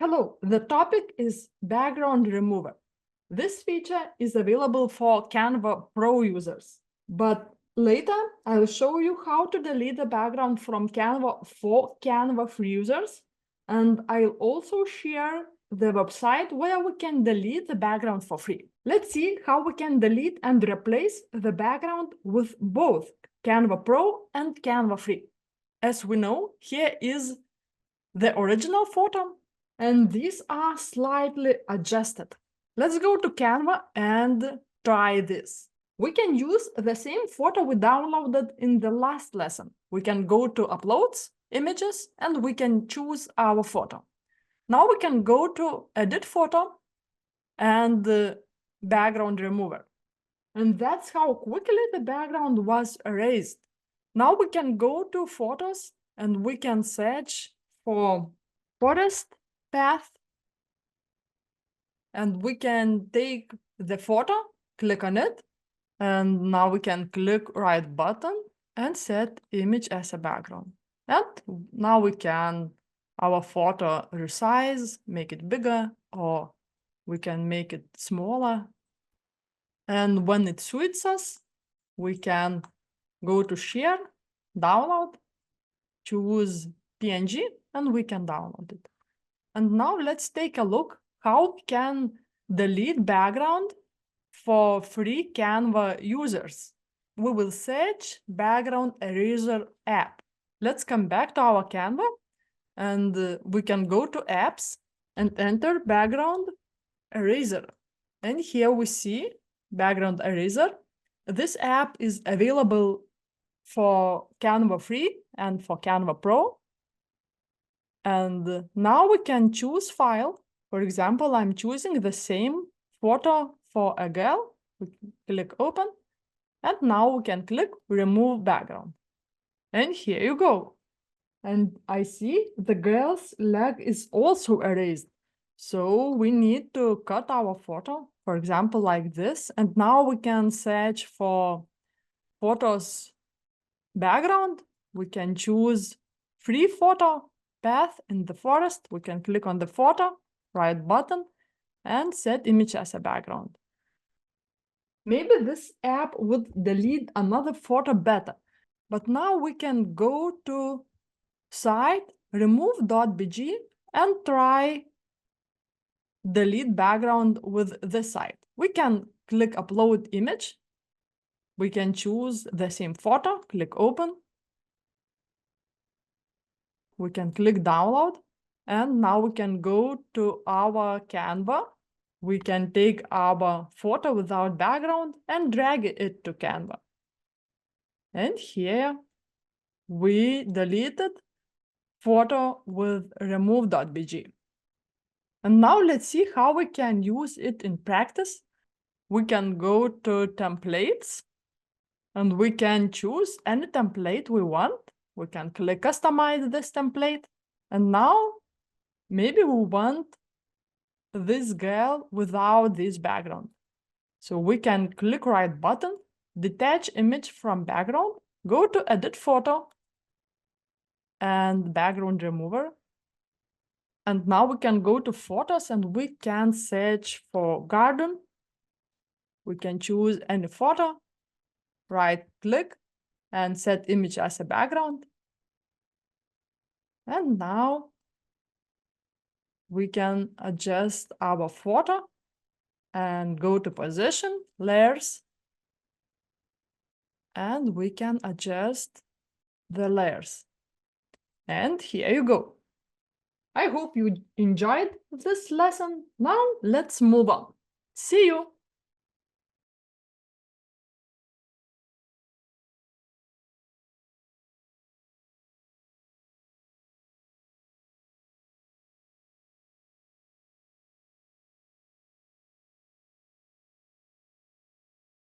Hello, the topic is background remover. This feature is available for Canva Pro users, but later I'll show you how to delete the background from Canva for Canva free users, and I'll also share the website where we can delete the background for free. Let's see how we can delete and replace the background with both Canva Pro and Canva free. As we know, here is the original photo, and these are slightly adjusted. Let's go to Canva and try this. We can use the same photo we downloaded in the last lesson. We can go to Uploads, Images, and we can choose our photo. Now we can go to Edit Photo and Background Remover. And that's how quickly the background was erased. Now we can go to Photos and we can search for forest path, and we can take the photo, click on it, and now we can click right button and set image as a background. And now we can our photo resize, make it bigger, or we can make it smaller. And when it suits us, we can go to share, download, choose PNG, and we can download it. And now let's take a look how we can delete background for free Canva users. We will search background eraser app. Let's come back to our Canva, and we can go to apps and enter background eraser. And here we see background eraser. This app is available for Canva free and for Canva Pro. And now we can choose file. For example, I'm choosing the same photo for a girl. We click open, and now we can click remove background. And here you go. And I see the girl's leg is also erased. So we need to cut our photo, for example, like this. And now we can search for photos background. We can choose free photo path in the forest. We can click on the photo, right button, and set image as a background. Maybe this app would delete another photo better, but now we can go to site, remove.bg, and try delete background with this site. We can click upload image. We can choose the same photo, click open. We can click download, and now we can go to our Canva. We can take our photo without background and drag it to Canva. And here we deleted photo with remove.bg. And now let's see how we can use it in practice. We can go to templates, and we can choose any template we want. We can click customize this template. And now maybe we want this girl without this background. So we can click right button, detach image from background, go to edit photo and background remover. And now we can go to photos and we can search for garden. We can choose any photo, right click and set image as a background. And now we can adjust our photo and go to position, layers, and we can adjust the layers. And here you go. I hope you enjoyed this lesson. Now let's move on. See you.